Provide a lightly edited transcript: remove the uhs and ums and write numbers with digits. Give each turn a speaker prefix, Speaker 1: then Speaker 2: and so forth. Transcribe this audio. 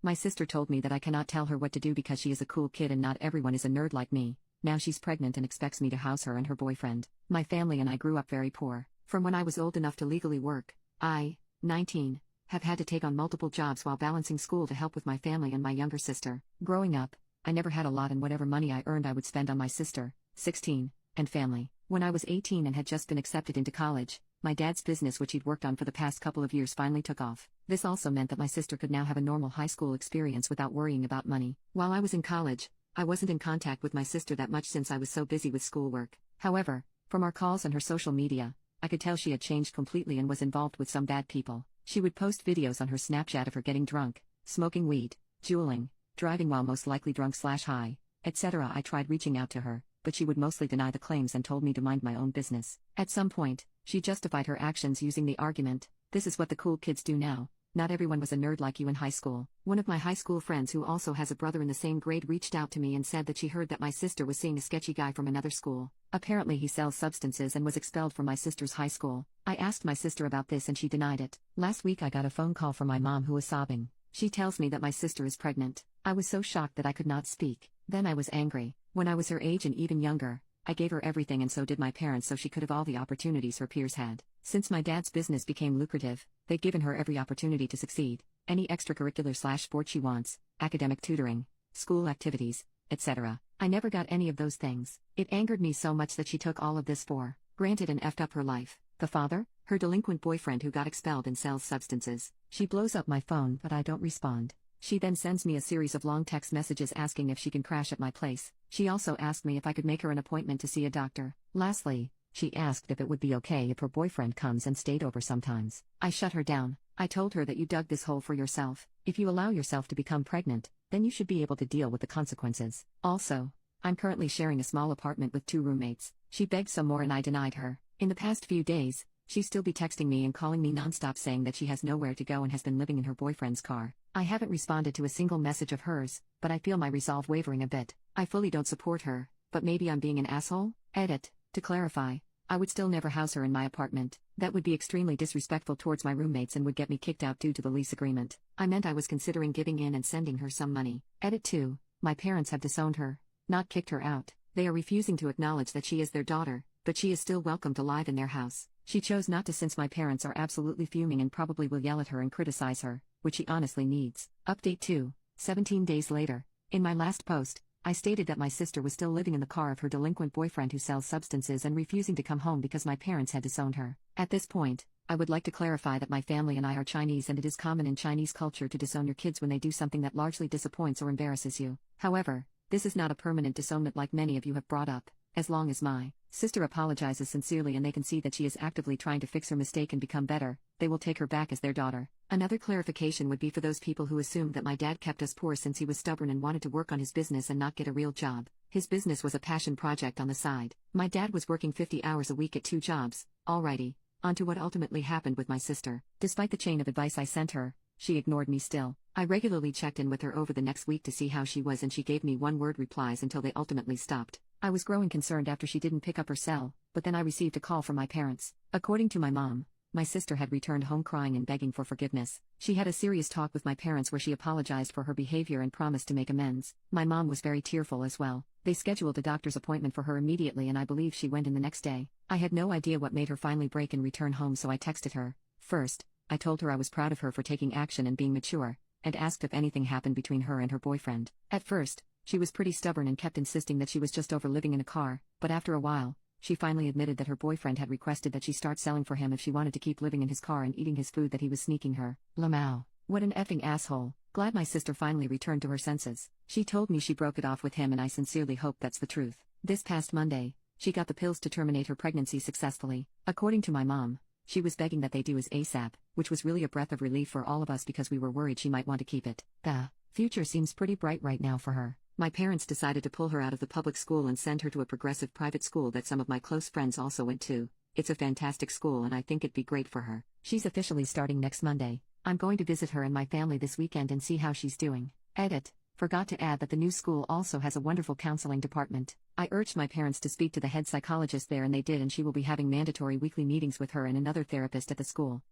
Speaker 1: My sister told me that I cannot tell her what to do because she is a cool kid and not everyone is a nerd like me. Now she's pregnant and expects me to house her and her boyfriend. My family and I grew up very poor. From when I was old enough to legally work, I, 19, have had to take on multiple jobs while balancing school to help with my family and my younger sister. Growing up, I never had a lot, and whatever money I earned I would spend on my sister, 16, and family. When I was 18 and had just been accepted into college, my dad's business, which he'd worked on for the past couple of years, finally took off. This also meant that my sister could now have a normal high school experience without worrying about money. While I was in college, I wasn't in contact with my sister that much since I was so busy with schoolwork. However, from our calls and her social media, I could tell she had changed completely and was involved with some bad people. She would post videos on her Snapchat of her getting drunk, smoking weed, juuling, driving while most likely drunk/high, etc. I tried reaching out to her, but she would mostly deny the claims and told me to mind my own business. At some point, she justified her actions using the argument, "This is what the cool kids do now. Not everyone was a nerd like you in high school." One of my high school friends who also has a brother in the same grade reached out to me and said that she heard that my sister was seeing a sketchy guy from another school. Apparently he sells substances and was expelled from my sister's high school. I asked my sister about this and she denied it. Last week I got a phone call from my mom who was sobbing. She tells me that my sister is pregnant. I was so shocked that I could not speak. Then I was angry. When I was her age and even younger, I gave her everything and so did my parents, so she could have all the opportunities her peers had. Since my dad's business became lucrative, they've given her every opportunity to succeed. Any extracurricular/sport she wants, academic tutoring, school activities, etc. I never got any of those things. It angered me so much that she took all of this for granted and effed up her life. The father, her delinquent boyfriend who got expelled and sells substances. She blows up my phone but I don't respond. She then sends me a series of long text messages asking if she can crash at my place. She also asked me if I could make her an appointment to see a doctor. Lastly, she asked if it would be okay if her boyfriend comes and stayed over sometimes. I shut her down. I told her that you dug this hole for yourself. If you allow yourself to become pregnant, then you should be able to deal with the consequences. Also, I'm currently sharing a small apartment with 2 roommates. She begged some more and I denied her. In the past few days, she'll still be texting me and calling me nonstop saying that she has nowhere to go and has been living in her boyfriend's car. I haven't responded to a single message of hers, but I feel my resolve wavering a bit. I fully don't support her, but maybe I'm being an asshole? Edit. To clarify, I would still never house her in my apartment. That would be extremely disrespectful towards my roommates and would get me kicked out due to the lease agreement. I meant I was considering giving in and sending her some money. Edit 2. My parents have disowned her, not kicked her out. They are refusing to acknowledge that she is their daughter, but she is still welcome to live in their house. She chose not to since my parents are absolutely fuming and probably will yell at her and criticize her, which she honestly needs. Update 2. 17 days later. In my last post, I stated that my sister was still living in the car of her delinquent boyfriend who sells substances and refusing to come home because my parents had disowned her. At this point, I would like to clarify that my family and I are Chinese and it is common in Chinese culture to disown your kids when they do something that largely disappoints or embarrasses you. However, this is not a permanent disownment like many of you have brought up. As long as my sister apologizes sincerely and they can see that she is actively trying to fix her mistake and become better, they will take her back as their daughter. Another clarification would be for those people who assumed that my dad kept us poor since he was stubborn and wanted to work on his business and not get a real job. His business was a passion project on the side. My dad was working 50 hours a week at 2 jobs. Alrighty, on to what ultimately happened with my sister. Despite the chain of advice I sent her, she ignored me still. I regularly checked in with her over the next week to see how she was and she gave me one-word replies until they ultimately stopped. I was growing concerned after she didn't pick up her cell, but then I received a call from my parents. According to my mom, my sister had returned home crying and begging for forgiveness. She had a serious talk with my parents where she apologized for her behavior and promised to make amends. My mom was very tearful as well. They scheduled a doctor's appointment for her immediately and I believe she went in the next day. I had no idea what made her finally break and return home, so I texted her. First, I told her I was proud of her for taking action and being mature, and asked if anything happened between her and her boyfriend. At first, she was pretty stubborn and kept insisting that she was just over living in a car, but after a while, she finally admitted that her boyfriend had requested that she start selling for him if she wanted to keep living in his car and eating his food that he was sneaking her. Lamau. What an effing asshole. Glad my sister finally returned to her senses. She told me she broke it off with him and I sincerely hope that's the truth. This past Monday, she got the pills to terminate her pregnancy successfully. According to my mom, she was begging that they do as ASAP, which was really a breath of relief for all of us because we were worried she might want to keep it. The future seems pretty bright right now for her. My parents decided to pull her out of the public school and send her to a progressive private school that some of my close friends also went to. It's a fantastic school and I think it'd be great for her. She's officially starting next Monday. I'm going to visit her and my family this weekend and see how she's doing. Edit. Forgot to add that the new school also has a wonderful counseling department. I urged my parents to speak to the head psychologist there and they did, and she will be having mandatory weekly meetings with her and another therapist at the school.